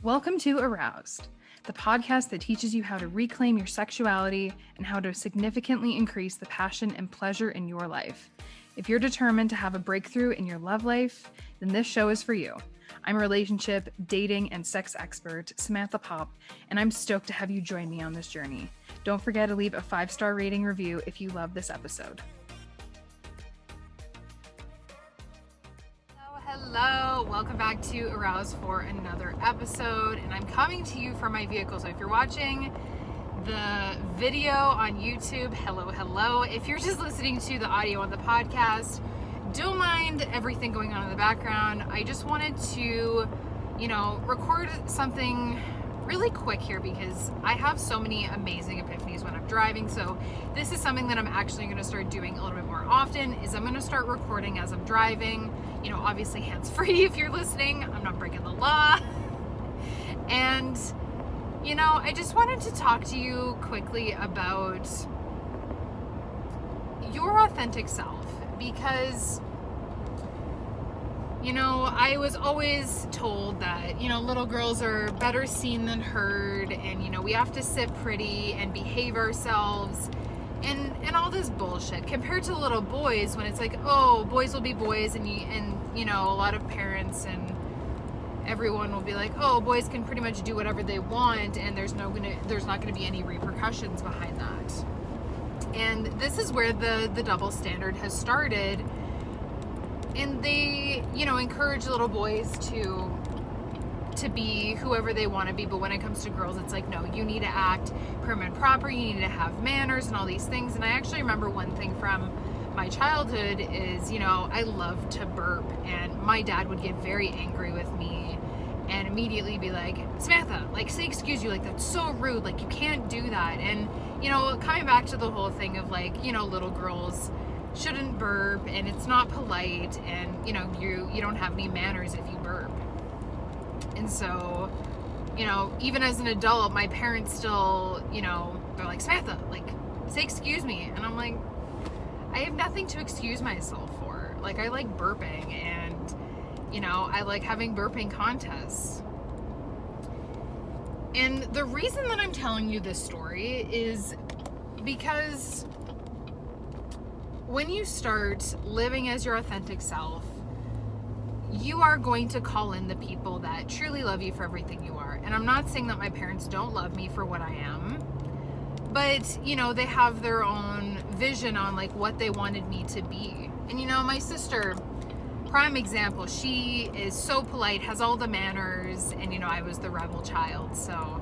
Welcome to Aroused, the podcast that teaches you how to reclaim your sexuality and how to significantly increase the passion and pleasure in your life. If you're determined to have a breakthrough in your love life, then this show is for you. I'm relationship, dating, and sex expert Samantha Pop, and I'm stoked to have you join me on this journey. Don't forget to leave a 5-star rating review if you love this episode. Hello, welcome back to Aroused for another episode, and I'm coming to you from my vehicle. So if you're watching the video on YouTube, hello. If you're just listening to the audio on the podcast, don't mind everything going on in the background. I just wanted to, record something really quick here because I have so many amazing epiphanies when I'm driving. So this is something that I'm actually going to start doing a little bit more often, is I'm going to start recording as I'm driving, obviously hands-free if you're listening. I'm not breaking the law. And, I just wanted to talk to you quickly about your authentic self because, I was always told that, little girls are better seen than heard, and, we have to sit pretty and behave ourselves and all this bullshit compared to little boys, when it's like, oh, boys will be boys, and a lot of parents and everyone will be like, oh, boys can pretty much do whatever they want, and there's not going to be any repercussions behind that. And this is where the double standard has started. And they, encourage little boys to be whoever they want to be. But when it comes to girls, it's like, no, you need to act prim and proper. You need to have manners and all these things. And I actually remember one thing from my childhood is, I loved to burp. And my dad would get very angry with me and immediately be like, Samantha, say excuse you. That's so rude. You can't do that. And, coming back to the whole thing of little girls shouldn't burp, and it's not polite, and you don't have any manners if you burp. And so even as an adult, my parents still they're like, Samantha, say excuse me, and I'm like, I have nothing to excuse myself for. I like burping, and I like having burping contests. And the reason that I'm telling you this story is because when you start living as your authentic self, you are going to call in the people that truly love you for everything you are. And I'm not saying that my parents don't love me for what I am, but, they have their own vision on, what they wanted me to be. And, my sister, prime example, she is so polite, has all the manners, and, I was the rebel child, so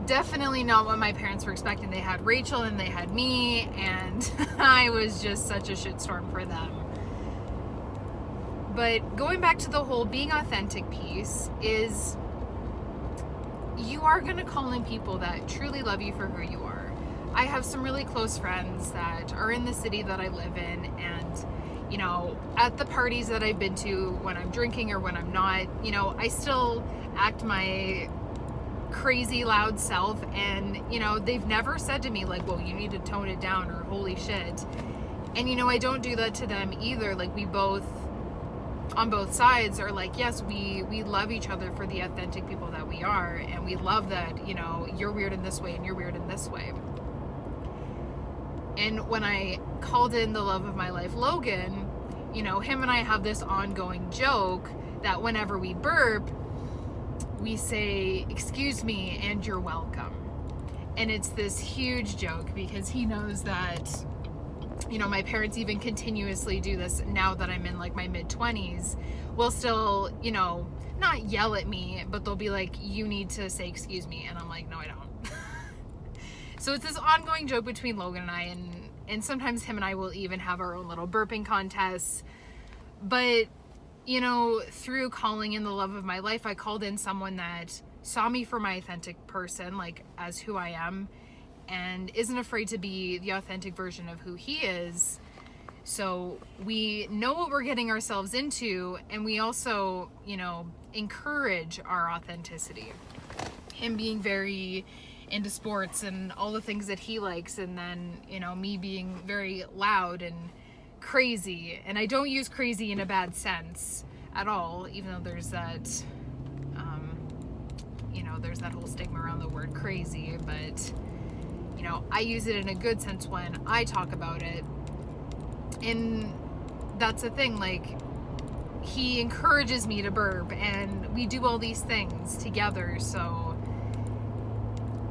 definitely not what my parents were expecting. They had Rachel and they had me, and I was just such a shitstorm for them. But going back to the whole being authentic piece is, you are going to call in people that truly love you for who you are. I have some really close friends that are in the city that I live in, and at the parties that I've been to, when I'm drinking or when I'm not, I still act my crazy loud self, and they've never said to me well, you need to tone it down, or holy shit. And I don't do that to them either. We both, on both sides, are yes, we love each other for the authentic people that we are, and we love that you're weird in this way and you're weird in this way. And when I called in the love of my life, Logan, him and I have this ongoing joke that whenever we burp, we say, excuse me, and you're welcome. And it's this huge joke because he knows that, my parents even continuously do this now that I'm in my mid-20s. Will still, not yell at me, but they'll be like, you need to say excuse me. And I'm like, no, I don't. So it's this ongoing joke between Logan and I, and sometimes him and I will even have our own little burping contests. But through calling in the love of my life, I called in someone that saw me for my authentic person, as who I am, and isn't afraid to be the authentic version of who he is. So we know what we're getting ourselves into, and we also, encourage our authenticity. Him being very into sports and all the things that he likes, and then, me being very loud and crazy. And I don't use crazy in a bad sense at all, even though there's that you know, there's that whole stigma around the word crazy, but, you know, I use it in a good sense when I talk about it. And that's the thing, like, he encourages me to burp, and we do all these things together, so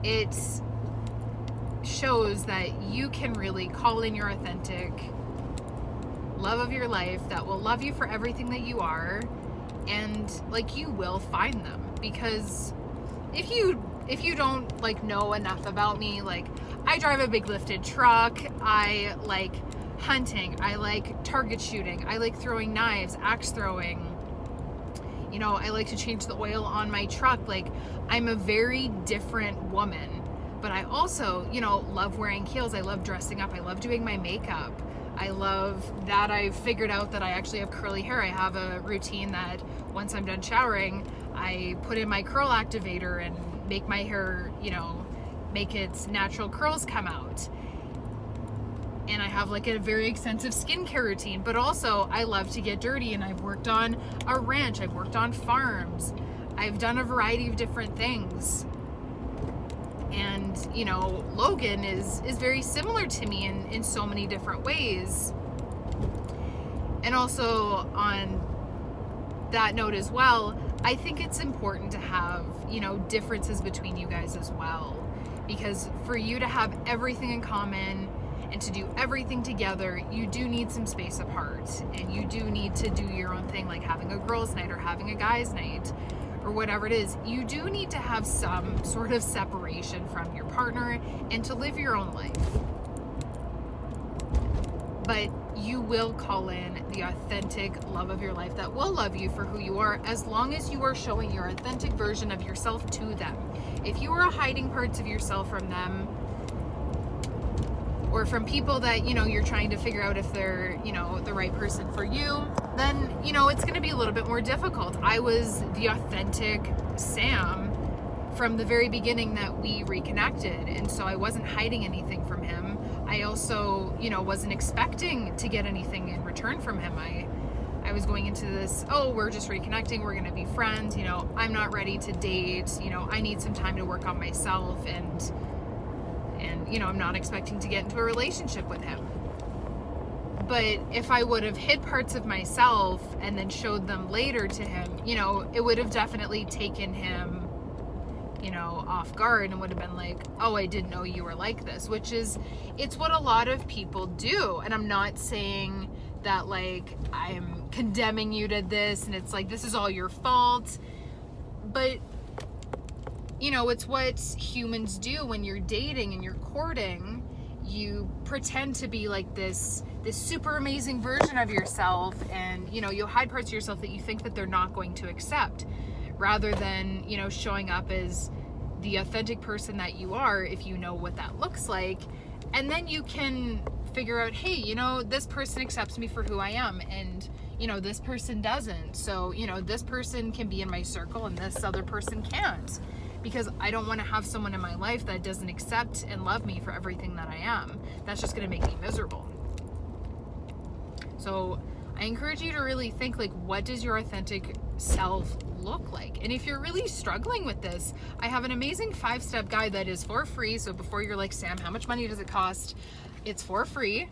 it shows that you can really call in your authentic love of your life that will love you for everything that you are, and like, you will find them. Because if you don't like know enough about me, like, I drive a big lifted truck, I like hunting, I like target shooting, I like throwing knives, axe throwing, you know, I like to change the oil on my truck. Like, I'm a very different woman, but I also, you know, love wearing heels, I love dressing up, I love doing my makeup, I love that I've figured out that I actually have curly hair. I have a routine that once I'm done showering, I put in my curl activator and make my hair, you know, make its natural curls come out. And I have like a very extensive skincare routine, but also I love to get dirty, and I've worked on a ranch, I've worked on farms, I've done a variety of different things. And, you know, Logan is very similar to me in so many different ways. And also on that note as well, I think it's important to have, you know, differences between you guys as well. Because for you to have everything in common and to do everything together, you do need some space apart. And you do need to do your own thing, like having a girls' night or having a guys' night or whatever it is. You do need to have some sort of separation from your partner and to live your own life. But you will call in the authentic love of your life that will love you for who you are, as long as you are showing your authentic version of yourself to them. If you are hiding parts of yourself from them, or from people that, you know, you're trying to figure out if they're, you know, the right person for you, then, you know, it's going to be a little bit more difficult. I was the authentic Sam from the very beginning that we reconnected, and so I wasn't hiding anything from him. I also, you know, wasn't expecting to get anything in return from him. I was going into this, oh, we're just reconnecting, we're going to be friends, you know, I'm not ready to date, you know, I need some time to work on myself, and you know, I'm not expecting to get into a relationship with him. But if I would have hid parts of myself and then showed them later to him, you know, it would have definitely taken him, you know, off guard, and would have been like, oh, I didn't know you were like this, which is, it's what a lot of people do. And I'm not saying that like I'm condemning you to this and it's like, this is all your fault. But you know, it's what humans do when you're dating and you're courting. You pretend to be like this super amazing version of yourself, and, you know, you'll hide parts of yourself that you think that they're not going to accept, rather than, you know, showing up as the authentic person that you are, if you know what that looks like. And then you can figure out, hey, you know, this person accepts me for who I am, and, you know, this person doesn't. So, you know, this person can be in my circle and this other person can't. Because I don't want to have someone in my life that doesn't accept and love me for everything that I am. That's just going to make me miserable. So I encourage you to really think, like, what does your authentic self look like? And if you're really struggling with this, I have an amazing 5-step guide that is for free. So before you're like, Sam, how much money does it cost? It's for free.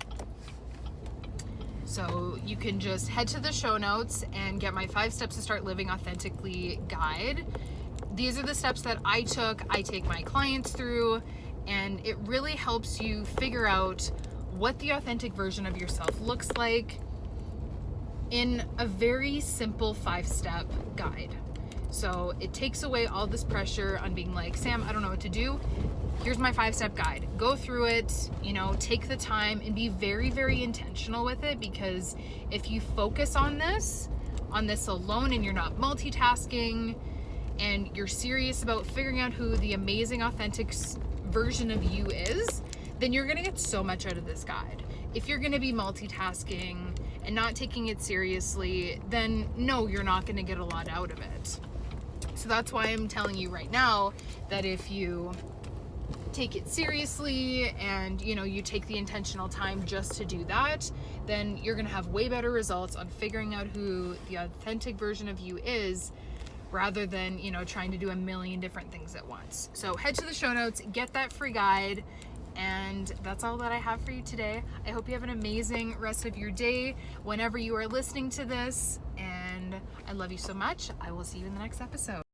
So you can just head to the show notes and get my 5 steps to start living authentically guide. These are the steps that I took, I take my clients through, and it really helps you figure out what the authentic version of yourself looks like in a very simple 5-step guide. So it takes away all this pressure on being like, Sam, I don't know what to do. Here's my 5-step guide. Go through it, you know, take the time and be very, very intentional with it, because if you focus on this alone and you're not multitasking, and you're serious about figuring out who the amazing, authentic version of you is, then you're gonna get so much out of this guide. If you're gonna be multitasking and not taking it seriously, then no, you're not gonna get a lot out of it. So that's why I'm telling you right now that if you take it seriously and, you know, you take the intentional time just to do that, then you're gonna have way better results on figuring out who the authentic version of you is rather than, you know, trying to do a million different things at once. So head to the show notes, get that free guide, and that's all that I have for you today. I hope you have an amazing rest of your day whenever you are listening to this, and I love you so much. I will see you in the next episode.